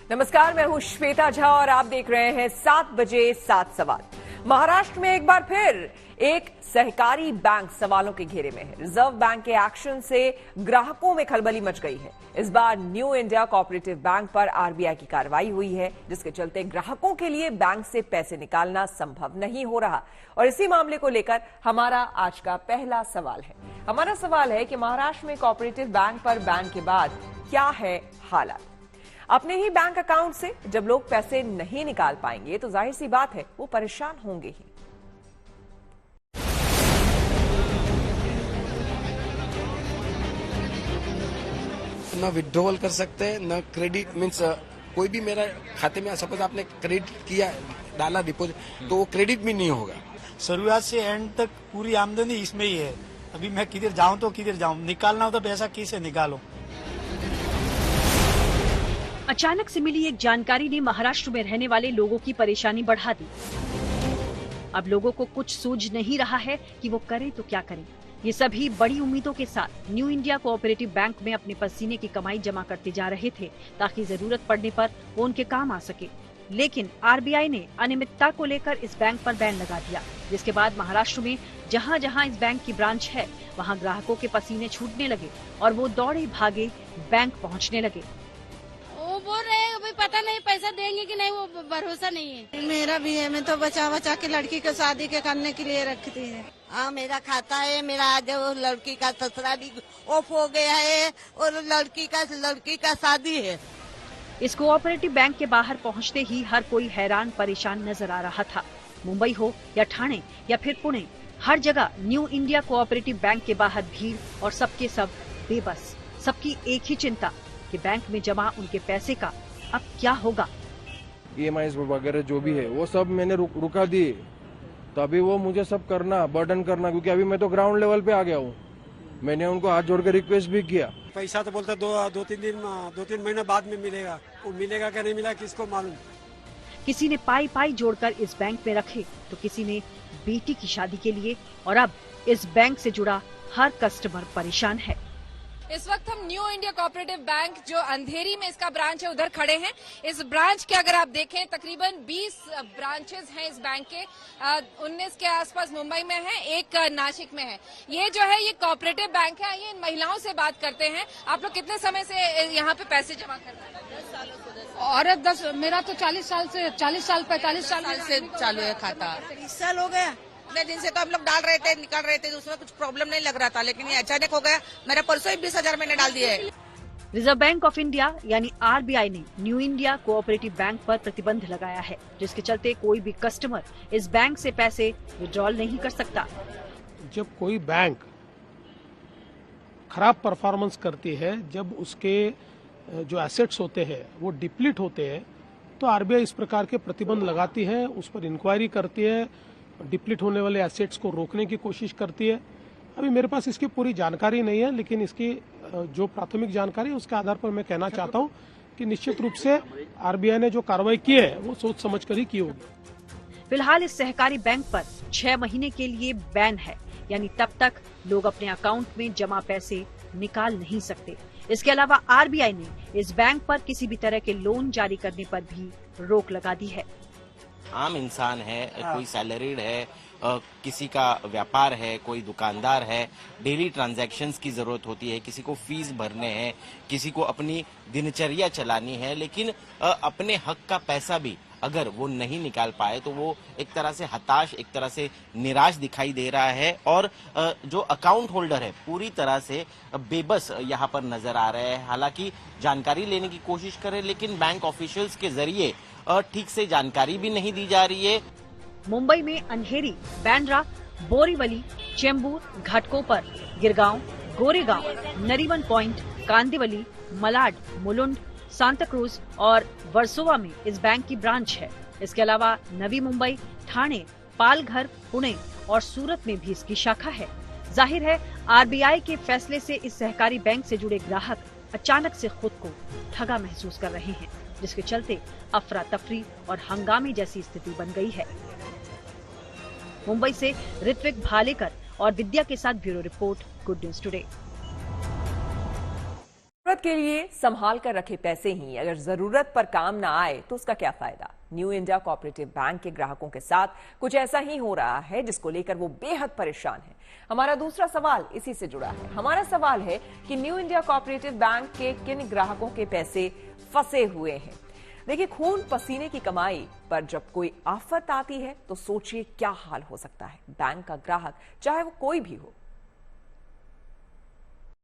नमस्कार, मैं हूं श्वेता झा और आप देख रहे हैं 7 बजे 7 सवाल। महाराष्ट्र में एक बार फिर एक सहकारी बैंक सवालों के घेरे में है। रिजर्व बैंक के एक्शन से ग्राहकों में खलबली मच गई है। इस बार न्यू इंडिया कोऑपरेटिव बैंक पर आरबीआई की कार्रवाई हुई है, जिसके चलते ग्राहकों के लिए बैंक से पैसे निकालना संभव नहीं हो रहा। और इसी मामले को लेकर हमारा आज का पहला सवाल है। हमारा सवाल है कि महाराष्ट्र में कोऑपरेटिव बैंक पर बैन के बाद क्या है हालात। अपने ही बैंक अकाउंट से जब लोग पैसे नहीं निकाल पाएंगे तो जाहिर सी बात है वो परेशान होंगे ही। न विड्रॉल कर सकते हैं, न क्रेडिट मीन्स कोई भी मेरा खाते में सपोज आपने क्रेडिट किया डाला डिपॉजिट तो वो क्रेडिट भी नहीं होगा। शुरुआत से एंड तक पूरी आमदनी इसमें ही है। अभी मैं किधर जाऊं तो किधर जाऊं, निकालना हो तो पैसा किसे निकालूं। अचानक से मिली एक जानकारी ने महाराष्ट्र में रहने वाले लोगों की परेशानी बढ़ा दी। अब लोगों को कुछ सूझ नहीं रहा है कि वो करें तो क्या करें। ये सभी बड़ी उम्मीदों के साथ न्यू इंडिया कोऑपरेटिव बैंक में अपने पसीने की कमाई जमा करते जा रहे थे ताकि जरूरत पड़ने पर वो उनके काम आ सके। लेकिन आरबीआई ने अनियमितता को लेकर इस बैंक पर बैन लगा दिया, जिसके बाद महाराष्ट्र में जहां जहां इस बैंक की ब्रांच है वहां ग्राहकों के पसीने छूटने लगे और वो दौड़े भागे बैंक पहुंचने लगे। वो बोल रहे हैं भाई पता नहीं पैसा देंगे कि नहीं, वो भरोसा नहीं है। मेरा भी है, मैं तो बचा के लड़की को शादी के करने के लिए रखती है। हाँ, मेरा खाता है। मेरा आज वो लड़की का ससुरा भी ऑफ हो गया है और लड़की का शादी है। इस कोऑपरेटिव बैंक के बाहर पहुंचते ही हर कोई हैरान परेशान नजर आ रहा था। मुंबई हो या ठाणे या फिर पुणे, हर जगह न्यू इंडिया कोऑपरेटिव बैंक के बाहर भीड़ और सबके सब बेबस। सबकी एक ही चिंता कि बैंक में जमा उनके पैसे का अब क्या होगा। EMI वगैरह जो भी है वो सब मैंने रुका दिए, तो अभी वो मुझे सब करना बर्डन करना, क्योंकि अभी मैं तो ग्राउंड लेवल पे आ गया हूँ। मैंने उनको हाथ जोड़ के रिक्वेस्ट भी किया। पैसा तो बोलते दो तीन महीने बाद में मिलेगा, वो मिलेगा क्या नहीं मिला किसको मालूम। किसी ने पाई जोड़कर इस बैंक में रखे तो किसी ने बेटी की शादी के लिए, और अब इस बैंक से जुड़ा हर कस्टमर परेशान है। इस वक्त हम न्यू इंडिया कोऑपरेटिव बैंक जो अंधेरी में इसका ब्रांच है उधर खड़े हैं। इस ब्रांच के अगर आप देखें तकरीबन 20 ब्रांचेस हैं इस बैंक के। 19 के आसपास मुंबई में है, एक नासिक में है। ये जो है ये कोऑपरेटिव बैंक है। ये इन महिलाओं से बात करते हैं। आप लोग कितने समय से यहाँ पे पैसे जमा कर रहे हैं? 10 सालों से। और मेरा तो 40 साल से 45 साल से चालू है खाता। 30 साल हो गया। इतने दिन से तो हम लोग डाल रहे थे, निकाल रहे थे, उसमें कुछ प्रॉब्लम नहीं लग रहा था, लेकिन ये अचानक हो गया। मेरा परसों ही 20,000 मैंने डाल दिया है। रिजर्व बैंक ऑफ इंडिया यानी आरबीआई ने न्यू इंडिया कोऑपरेटिव बैंक पर प्रतिबंध लगाया है, जिसके चलते कोई भी कस्टमर इस बैंक से पैसे विड्रॉल नहीं कर सकता। जब कोई बैंक खराब परफॉर्मेंस करती है, जब उसके जो एसेट्स होते हैं वो डिप्लीट होते हैं, तो आरबीआई इस प्रकार के प्रतिबंध लगाती है, उस पर इंक्वायरी करती है, डिप्लीट होने वाले एसेट्स को रोकने की कोशिश करती है। अभी मेरे पास इसकी पूरी जानकारी नहीं है, लेकिन इसकी जो प्राथमिक जानकारी है उसके आधार पर मैं कहना चाहता हूं कि निश्चित रूप से आरबीआई ने जो कार्रवाई की है वो सोच समझ कर ही की होगी। फिलहाल इस सहकारी बैंक पर 6 महीने के लिए बैन है, यानी तब तक लोग अपने अकाउंट में जमा पैसे निकाल नहीं सकते। इसके अलावा आरबीआई ने इस बैंक पर किसी भी तरह के लोन जारी करने पर भी रोक लगा दी है। आम इंसान है, कोई सैलरीड है, किसी का व्यापार है, कोई दुकानदार है, डेली ट्रांजैक्शंस की जरूरत होती है, किसी को फीस भरने हैं, किसी को अपनी दिनचर्या चलानी है, लेकिन अपने हक का पैसा भी अगर वो नहीं निकाल पाए तो वो एक तरह से हताश, एक तरह से निराश दिखाई दे रहा है। और जो अकाउंट होल्डर है पूरी तरह से बेबस यहाँ पर नजर आ रहे हैं। हालांकि जानकारी लेने की कोशिश करें, लेकिन बैंक ऑफिशियल्स के जरिए ठीक से जानकारी भी नहीं दी जा रही है। मुंबई में अंधेरी, बांद्रा, बोरीवली, चेंबूर, घाटकोपर, गिरगांव, गोरेगांव, नरीमन पॉइंट, कांदिवली, मलाड, मुलुंड, सांताक्रूज और वर्सोवा में इस बैंक की ब्रांच है। इसके अलावा नवी मुंबई, ठाणे, पालघर, पुणे और सूरत में भी इसकी शाखा है। जाहिर है आरबीआई के फैसले से इस सहकारी बैंक से जुड़े ग्राहक अचानक से खुद को ठगा महसूस कर रहे हैं, जिसके चलते अफरा तफरी और हंगामे जैसी स्थिति बन गई है। मुंबई से ऋत्विक भालेकर और विद्या के साथ bureau report, good news today. जरूरत के लिए संभाल कर रखे पैसे ही अगर जरूरत पर काम ना आए तो उसका क्या फायदा। न्यू इंडिया कोऑपरेटिव बैंक के ग्राहकों के साथ कुछ ऐसा ही हो रहा है जिसको लेकर वो बेहद परेशान है। हमारा दूसरा सवाल इसी से जुड़ा है। हमारा सवाल है कि न्यू इंडिया कोऑपरेटिव बैंक के किन ग्राहकों के पैसे फंसे हुए हैं। देखिए, खून पसीने की कमाई पर जब कोई आफत आती है तो सोचिए क्या हाल हो सकता है। बैंक का ग्राहक चाहे वो कोई भी हो।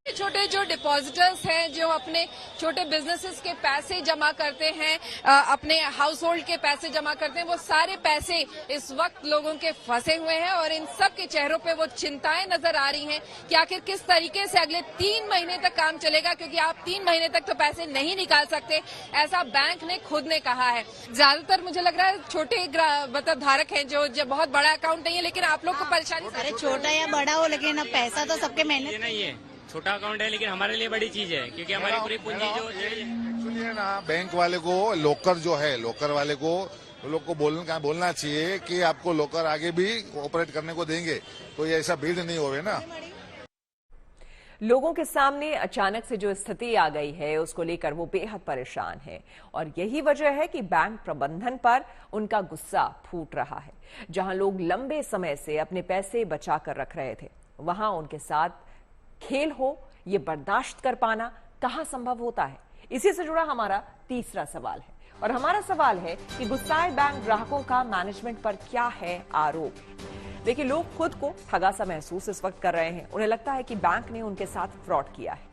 छोटे जो डिपॉजिटर्स हैं, जो अपने छोटे बिजनेसेस के पैसे जमा करते हैं, अपने हाउस होल्ड के पैसे जमा करते हैं, वो सारे पैसे इस वक्त लोगों के फंसे हुए हैं और इन सब के चेहरों पे वो चिंताएं नजर आ रही हैं कि आखिर किस तरीके से अगले 3 महीने तक काम चलेगा, क्योंकि आप 3 महीने तक तो पैसे नहीं निकाल सकते, ऐसा बैंक ने खुद ने कहा है। ज्यादातर मुझे लग रहा है छोटे मतलब धारक हैं जो बहुत बड़ा अकाउंट नहीं है, लेकिन आप लोग को परेशानी। अरे छोटा या बड़ा हो, लेकिन अब पैसा तो सबके मेहनत नहीं है। छोटा अकाउंट है लेकिन हमारे लिए बड़ी चीज है, क्योंकि हमारी पूरी पूंजी जो एक्चुअली है ना, बैंक वाले को लॉकर जो है, लॉकर वाले को लोग को बोलना चाहिए कि आपको लॉकर आगे भी ऑपरेट करने को देंगे, तो ये ऐसा भीड़ नहीं होवे ना। लोगों के सामने अचानक से जो स्थिति आ गई है उसको लेकर वो बेहद परेशान है और यही वजह है कि बैंक प्रबंधन पर उनका गुस्सा फूट रहा है। जहां लोग लंबे समय से अपने पैसे बचा कर रख रहे थे, वहां उनके साथ खेल हो, ये बर्दाश्त कर पाना कहां संभव होता है। इसी से जुड़ा हमारा तीसरा सवाल है और हमारा सवाल है कि गुस्साए बैंक ग्राहकों का मैनेजमेंट पर क्या है आरोप। देखिए, लोग खुद को ठगा सा महसूस इस वक्त कर रहे हैं। उन्हें लगता है कि बैंक ने उनके साथ फ्रॉड किया है।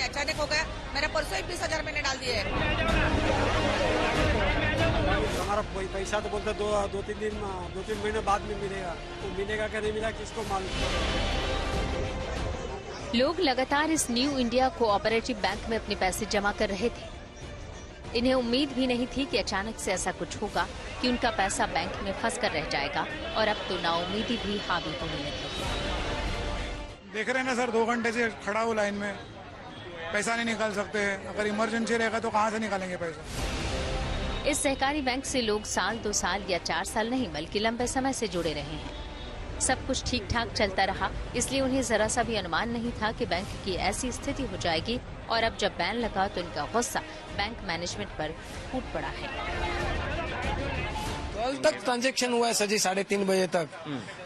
अचानक हो गया, मेरा परसों 20,000 मैंने डाल दिए। हमारा पैसा तो बोलते 2-3 महीने बाद में मिलेगा, तो मिलेगा क्या नहीं मिलेगा किसको मालूम। लोग लगातार इस न्यू इंडिया कोऑपरेटिव बैंक में अपने पैसे जमा कर रहे थे। इन्हें उम्मीद भी नहीं थी कि अचानक से ऐसा कुछ होगा कि उनका पैसा बैंक में फंस कर रह जाएगा और अब तो नाउम्मीदी भी हावी होने लगी। देख रहे हैं ना सर, 2 घंटे से खड़ा हूँ लाइन में, पैसा नहीं निकाल सकते हैं। अगर इमरजेंसी रहेगा तो कहाँ से निकालेंगे पैसा। इस सहकारी बैंक से लोग साल 2 साल या 4 साल नहीं बल्कि लंबे समय से जुड़े रहे हैं। सब कुछ ठीक ठाक चलता रहा, इसलिए उन्हें जरा सा भी अनुमान नहीं था कि बैंक की ऐसी स्थिति हो जाएगी और अब जब बैन लगा तो इनका गुस्सा बैंक मैनेजमेंट पर फूट पड़ा है। कल तक ट्रांजैक्शन हुआ है सर जी 3:30 बजे तक,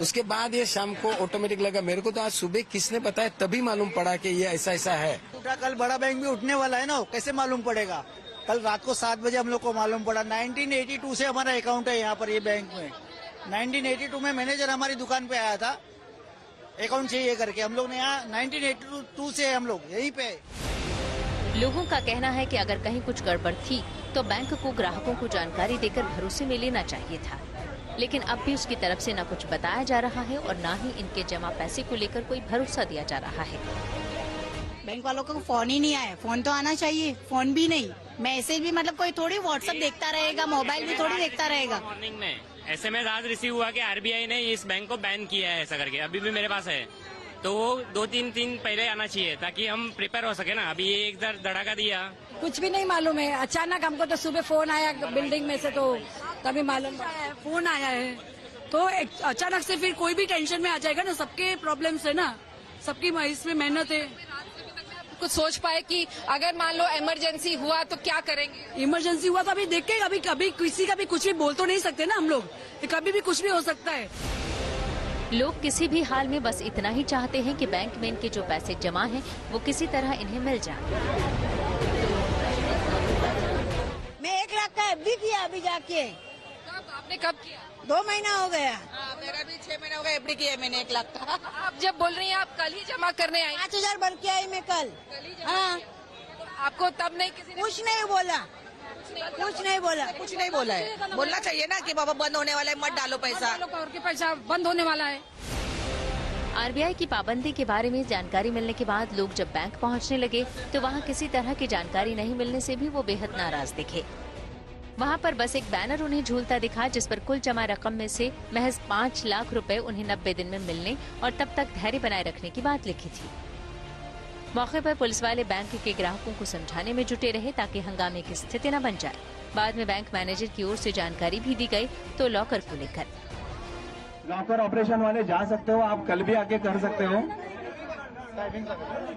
उसके बाद ये शाम को ऑटोमेटिक लगा। मेरे को तो आज सुबह किसने बताया तभी मालूम पड़ा कि ये ऐसा है। कल बड़ा बैंक भी उठने वाला है ना, कैसे मालूम पड़ेगा। कल रात को 7 बजे हम लोग को मालूम पड़ा। 1982 से हमारा अकाउंट है यहाँ पर ये बैंक में। 1982 में मैनेजर हमारी दुकान पे आया था अकाउंट चाहिए करके। हम लोग ने यहाँ 1982 से हम लोग यहीं पे। लोगों का कहना है कि अगर कहीं कुछ गड़बड़ थी तो बैंक को ग्राहकों को जानकारी देकर भरोसे में लेना चाहिए था, लेकिन अब भी उसकी तरफ से न कुछ बताया जा रहा है और न ही इनके जमा पैसे को लेकर कोई भरोसा दिया जा रहा है। बैंक वालों को फोन ही नहीं आया। फोन तो आना चाहिए, फोन भी नहीं। मैसेज भी मतलब कोई थोड़ी व्हाट्सएप देखता रहेगा, मोबाइल भी थोड़ी देखता रहेगा। मॉर्निंग में SMS आज रिसीव हुआ कि RBI ने इस बैंक को बैन किया है ऐसा करके, अभी भी मेरे पास है। तो वो 2-3 दिन पहले आना चाहिए ताकि हम प्रिपेयर हो सके ना। अभी ये एक धड़ाका दिया, कुछ भी नहीं मालूम है। अचानक हमको तो सुबह फोन आया बिल्डिंग में से, तो तभी मालूम फोन आया है। तो अचानक से फिर कोई भी टेंशन में आ जाएगा ना। सबके प्रॉब्लम्स है ना, सबकी इसमें मेहनत है। कुछ सोच पाए कि अगर मान लो इमरजेंसी हुआ तो क्या करेंगे। इमरजेंसी हुआ तो अभी देख के कभी किसी का भी कुछ भी बोल तो नहीं सकते ना हम लोग, कभी भी कुछ भी हो सकता है। लोग किसी भी हाल में बस इतना ही चाहते हैं कि बैंक में इनके जो पैसे जमा हैं वो किसी तरह इन्हें मिल जाए। मैं 1 लाख का FD किया अभी जाके। आपने कब किया? 2 महीना हो गया। मेरा भी 6 महीना हो गया FD किया मैंने 1 लाख का। आप जब बोल रही हैं आप कल ही जमा करने आए? 5,000 भर के आई मैं कल। हाँ, आपको तब नहीं किसी ने कुछ नहीं बोला, कुछ नहीं बोला, कुछ नहीं बोला है। बोलना चाहिए ना कि बाबा बंद होने वाला है, मत डालो पैसा। और के पैसा बंद होने वाला है। RBI की पाबंदी के बारे में जानकारी मिलने के बाद लोग जब बैंक पहुंचने लगे तो वहां किसी तरह की जानकारी नहीं मिलने से भी वो बेहद नाराज दिखे। वहां पर बस एक बैनर उन्हें झूलता दिखा जिस पर कुल जमा रकम में से महज 5 लाख रुपए उन्हें 90 दिन में मिलने और तब तक धैर्य बनाए रखने की बात लिखी थी। मौके पर पुलिस वाले बैंक के ग्राहकों को समझाने में जुटे रहे ताकि हंगामे की स्थिति न बन जाए। बाद में बैंक मैनेजर की ओर से जानकारी भी दी गई तो लॉकर को लेकर। लॉकर ऑपरेशन वाले जा सकते हो, आप कल भी आके कर सकते हो।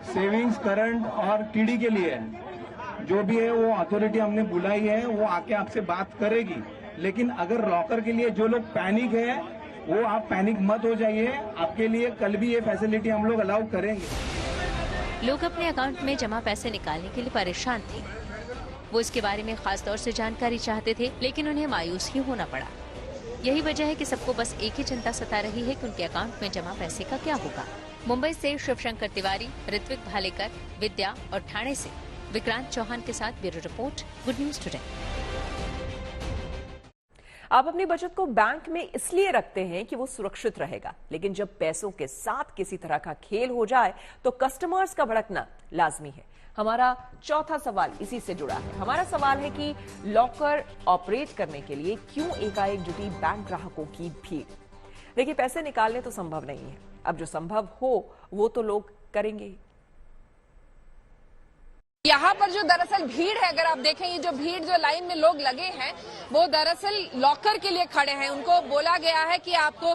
सेविंग्स, करंट और टीडी के लिए जो भी है वो अथॉरिटी हमने बुलाई है, वो आके आपसे बात करेगी। लेकिन अगर लॉकर के लिए जो लोग पैनिक है वो आप पैनिक मत हो जाइए, आपके लिए कल भी ये फैसिलिटी हम लोग अलाउ करेंगे। लोग अपने अकाउंट में जमा पैसे निकालने के लिए परेशान थे। वो इसके बारे में खास तौर से जानकारी चाहते थे, लेकिन उन्हें मायूस ही होना पड़ा। यही वजह है कि सबको बस एक ही चिंता सता रही है कि उनके अकाउंट में जमा पैसे का क्या होगा। मुंबई से शिवशंकर तिवारी, ऋत्विक भालेकर, विद्या और ठाणे से विक्रांत चौहान के साथ bureau report, good news today. आप अपनी बचत को बैंक में इसलिए रखते हैं कि वो सुरक्षित रहेगा, लेकिन जब पैसों के साथ किसी तरह का खेल हो जाए तो कस्टमर्स का भड़कना लाजमी है। हमारा चौथा सवाल इसी से जुड़ा है। हमारा सवाल है कि लॉकर ऑपरेट करने के लिए क्यों एकाएक जुटी बैंक ग्राहकों की भीड़। देखिए, पैसे निकालने तो संभव नहीं है, अब जो संभव हो वो तो लोग करेंगे ही। यहाँ पर जो दरअसल भीड़ है, अगर आप देखें, ये जो भीड़, जो लाइन में लोग लगे हैं वो दरअसल लॉकर के लिए खड़े हैं। उनको बोला गया है कि आपको,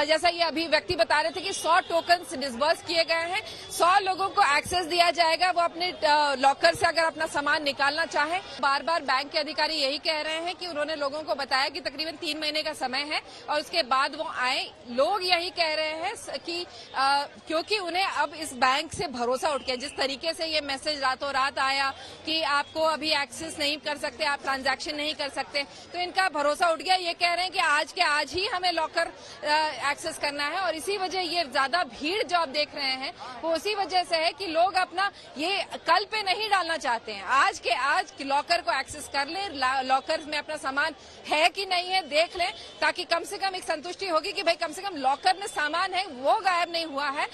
जैसा ये अभी व्यक्ति बता रहे थे कि 100 टोकन्स डिसबर्स किए गए हैं, 100 लोगों को एक्सेस दिया जाएगा। वो अपने लॉकर से अगर अपना सामान निकालना चाहे। बार बार बैंक के अधिकारी यही कह रहे हैं कि उन्होंने लोगों को बताया कि तकरीबन 3 महीने का समय है और उसके बाद वो आए। लोग यही कह रहे हैं कि क्योंकि उन्हें अब इस बैंक से भरोसा उठ गया। जिस तरीके से ये मैसेज रातों रात आया कि आपको अभी एक्सेस नहीं कर सकते, आप ट्रांजैक्शन नहीं कर सकते, तो इनका भरोसा उठ गया। ये कह रहे हैं कि आज के आज ही हमें लॉकर एक्सेस करना है और इसी वजह ये ज्यादा भीड़ जो आप देख रहे हैं वो उसी वजह से है कि लोग अपना ये कल पे नहीं डालना चाहते हैं। आज के आज लॉकर को एक्सेस कर लें, लॉकर में अपना सामान है कि नहीं है देख लें, ताकि कम से कम एक संतुष्टि होगी कि भाई कम से कम लॉकर में सामान है, वो गायब नहीं हुआ है।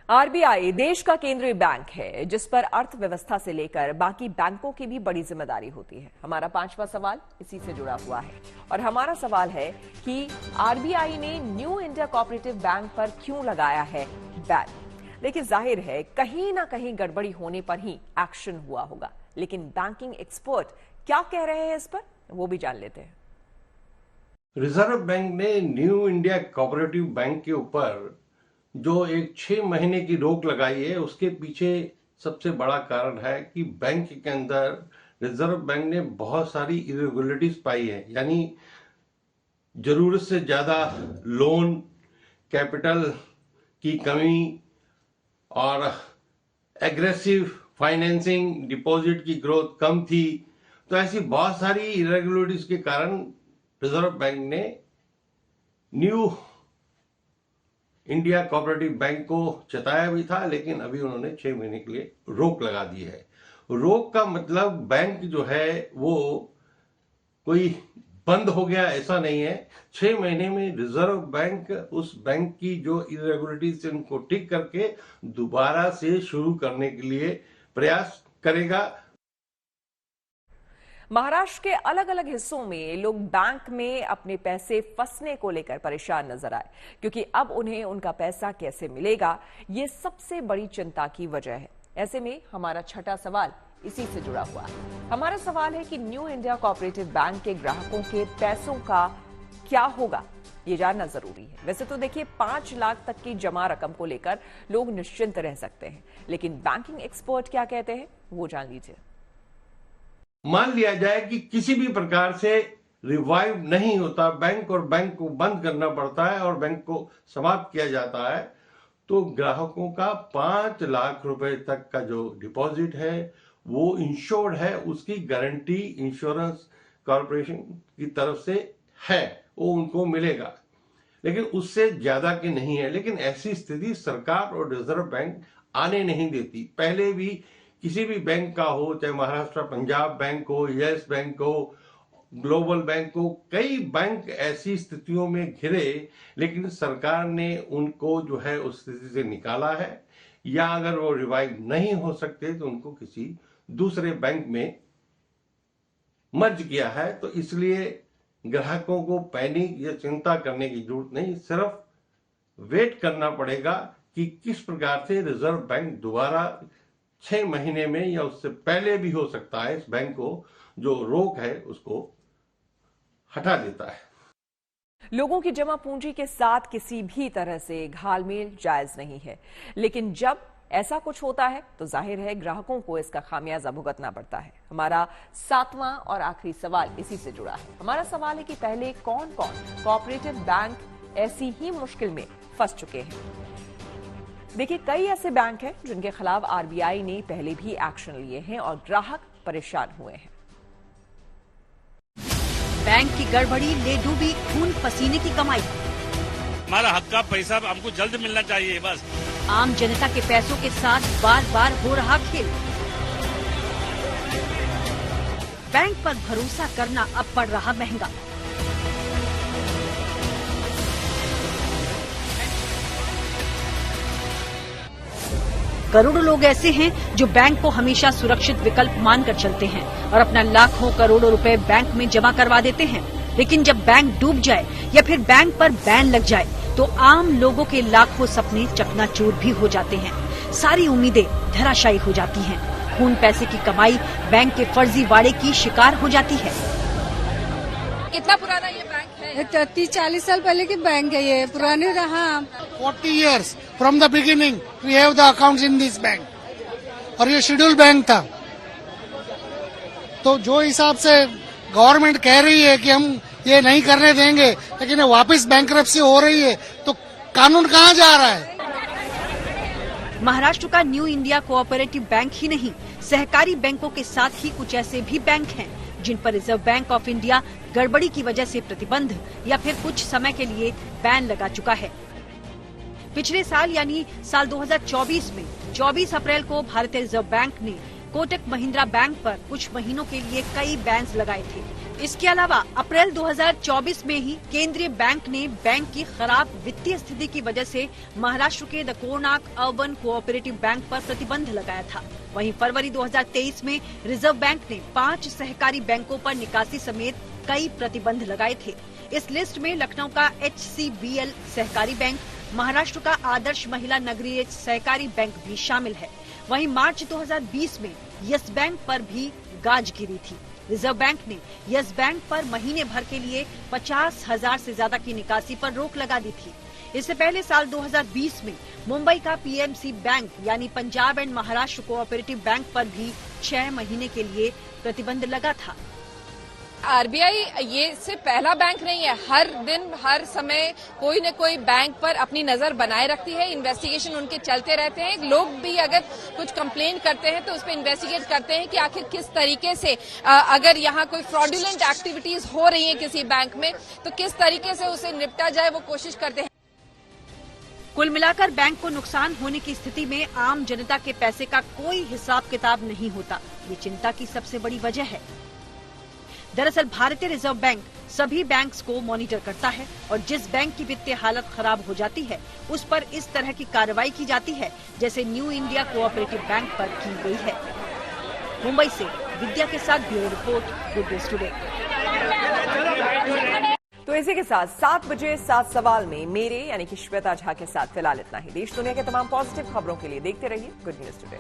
आरबीआई देश का केंद्रीय बैंक है जिस पर अर्थव्यवस्था से लेकर बाकी बैंकों की भी बड़ी जिम्मेदारी होती है। हमारा 5वां सवाल इसी से जुड़ा हुआ है और हमारा सवाल है कि आरबीआई ने न्यू इंडिया कोऑपरेटिव बैंक पर क्यों लगाया है बैन। देखिए, जाहिर है कहीं ना कहीं गड़बड़ी होने पर ही एक्शन हुआ होगा, लेकिन बैंकिंग एक्सपर्ट क्या कह रहे हैं इस पर, वो भी जान लेते हैं। रिजर्व बैंक ने न्यू इंडिया कोऑपरेटिव बैंक के ऊपर जो एक 6 महीने की रोक लगाई है, उसके पीछे सबसे बड़ा कारण है कि बैंक के अंदर रिजर्व बैंक ने बहुत सारी इरेगुलरिटीज पाई है। यानी जरूरत से ज्यादा लोन, कैपिटल की कमी और एग्रेसिव फाइनेंसिंग, डिपॉजिट की ग्रोथ कम थी। तो ऐसी बहुत सारी इरेगुलरिटीज के कारण रिजर्व बैंक ने न्यू इंडिया कोऑपरेटिव बैंक को चताया भी था, लेकिन अभी उन्होंने 6 महीने के लिए रोक लगा दी है। रोक का मतलब बैंक जो है वो कोई बंद हो गया ऐसा नहीं है। 6 महीने में रिजर्व बैंक उस बैंक की जो इरेगुलरिटीज उनको ठीक करके दोबारा से शुरू करने के लिए प्रयास करेगा। महाराष्ट्र के अलग अलग हिस्सों में लोग बैंक में अपने पैसे फंसने को लेकर परेशान नजर आए, क्योंकि अब उन्हें उनका पैसा कैसे मिलेगा ये सबसे बड़ी चिंता की वजह है। ऐसे में हमारा 6ठा सवाल इसी से जुड़ा हुआ है। हमारा सवाल है कि न्यू इंडिया कोऑपरेटिव बैंक के ग्राहकों के पैसों का क्या होगा, ये जानना जरूरी है। वैसे तो देखिए, 5 लाख तक की जमा रकम को लेकर लोग निश्चिंत रह सकते हैं, लेकिन बैंकिंग एक्सपर्ट क्या कहते हैं वो जान लीजिए। मान लिया जाए कि किसी भी प्रकार से रिवाइव नहीं होता बैंक और बैंक को बंद करना पड़ता है और बैंक को समाप्त किया जाता है, तो ग्राहकों का 5 लाख रुपए तक का जो डिपॉजिट है वो इंश्योर्ड है, उसकी गारंटी इंश्योरेंस कॉर्पोरेशन की तरफ से है, वो उनको मिलेगा। लेकिन उससे ज्यादा की नहीं है। लेकिन ऐसी स्थिति सरकार और रिजर्व बैंक आने नहीं देती। पहले भी किसी भी बैंक का हो, चाहे महाराष्ट्र पंजाब बैंक हो, यस बैंक हो, ग्लोबल बैंक हो, कई बैंक ऐसी स्थितियों में घिरे, लेकिन सरकार ने उनको जो है उस स्थिति से निकाला है, या अगर वो रिवाइव नहीं हो सकते तो उनको किसी दूसरे बैंक में मर्ज किया है। तो इसलिए ग्राहकों को पैनिक या चिंता करने की जरूरत नहीं, सिर्फ वेट करना पड़ेगा कि किस प्रकार से रिजर्व बैंक दोबारा 6 महीने में या उससे पहले भी हो सकता है इस बैंक को जो रोक है उसको हटा देता है। लोगों की जमा पूंजी के साथ किसी भी तरह से घालमेल जायज नहीं है, लेकिन जब ऐसा कुछ होता है तो जाहिर है ग्राहकों को इसका खामियाजा भुगतना पड़ता है। हमारा 7वां और आखिरी सवाल इसी से जुड़ा है। हमारा सवाल है कि पहले कौन कौन कोऑपरेटिव बैंक ऐसी ही मुश्किल में फंस चुके हैं। देखिए, कई ऐसे बैंक हैं जिनके खिलाफ आरबीआई ने पहले भी एक्शन लिए हैं और ग्राहक परेशान हुए हैं। बैंक की गड़बड़ी ले डूबी खून पसीने की कमाई। हमारा हक का पैसा हमको जल्द मिलना चाहिए बस। आम जनता के पैसों के साथ बार बार हो रहा खेल। बैंक पर भरोसा करना अब पड़ रहा महंगा। करोड़ों लोग ऐसे हैं जो बैंक को हमेशा सुरक्षित विकल्प मानकर चलते हैं और अपना लाखों करोड़ों रुपए बैंक में जमा करवा देते हैं। लेकिन जब बैंक डूब जाए या फिर बैंक पर बैन लग जाए तो आम लोगों के लाखों सपने चकनाचूर भी हो जाते हैं। सारी उम्मीदें धराशायी हो जाती हैं। खून पैसे की कमाई बैंक के फर्जी वाड़े की शिकार हो जाती है। कितना पुराना ये बैंक है? 30-40 साल पहले की बैंक है ये, पुराने रहा। 40 years from the beginning we have the accounts in this bank और ये शेड्यूल बैंक था। तो जो हिसाब से गवर्नमेंट कह रही है कि हम ये नहीं करने देंगे, लेकिन वापस बैंकरप्सी हो रही है, तो कानून कहाँ जा रहा है? महाराष्ट्र का न्यू इंडिया कोऑपरेटिव बैंक ही नहीं, सहकारी बैंकों के साथ ही कुछ ऐसे भी बैंक हैं जिन पर रिजर्व बैंक ऑफ इंडिया गड़बड़ी की वजह से प्रतिबंध या फिर कुछ समय के लिए बैन लगा चुका है। पिछले साल यानी साल 2024 में 24 अप्रैल को भारतीय रिजर्व बैंक ने कोटक महिंद्रा बैंक पर कुछ महीनों के लिए कई बैन्स लगाए थे। इसके अलावा अप्रैल 2024 में ही केंद्रीय बैंक ने बैंक की खराब वित्तीय स्थिति की वजह से महाराष्ट्र के the Konark urban cooperative bank पर प्रतिबंध लगाया था। वहीं फरवरी 2023 में रिजर्व बैंक ने 5 सहकारी बैंकों पर निकासी समेत कई प्रतिबंध लगाए थे। इस लिस्ट में लखनऊ का HCBL सहकारी बैंक, महाराष्ट्र का आदर्श महिला नगरीय सहकारी बैंक भी शामिल है। वहीं मार्च 2020 में यस बैंक पर भी गाज गिरी थी। रिजर्व बैंक ने यस बैंक पर महीने भर के लिए 50,000 से ज्यादा की निकासी पर रोक लगा दी थी। इससे पहले साल 2020 में मुंबई का PMC बैंक यानी Punjab and Maharashtra cooperative bank पर भी 6 महीने के लिए प्रतिबंध लगा था। आरबीआई ये सिर्फ पहला बैंक नहीं है, हर दिन हर समय कोई न कोई बैंक पर अपनी नजर बनाए रखती है। इन्वेस्टिगेशन उनके चलते रहते हैं। लोग भी अगर कुछ कंप्लेन करते हैं तो उस पर इन्वेस्टिगेट करते हैं कि आखिर किस तरीके से अगर यहाँ कोई फ्रॉडुलेंट एक्टिविटीज हो रही है किसी बैंक में तो किस तरीके से उसे निपटा जाए, वो कोशिश करते हैं। कुल मिलाकर बैंक को नुकसान होने की स्थिति में आम जनता के पैसे का कोई हिसाब किताब नहीं होता। ये चिंता की सबसे बड़ी वजह है। दरअसल भारतीय रिजर्व बैंक सभी बैंक्स को मॉनिटर करता है और जिस बैंक की वित्तीय हालत खराब हो जाती है उस पर इस तरह की कार्रवाई की जाती है जैसे न्यू इंडिया कोऑपरेटिव बैंक पर की गई है। मुंबई से विद्या के साथ bureau report, good news today. तो इसी के साथ 7 बजे 7 सवाल में मेरे यानी कि श्वेता झा के साथ फिलहाल इतना ही। देश दुनिया के तमाम पॉजिटिव खबरों के लिए देखते रहिए गुड न्यूज टुडे।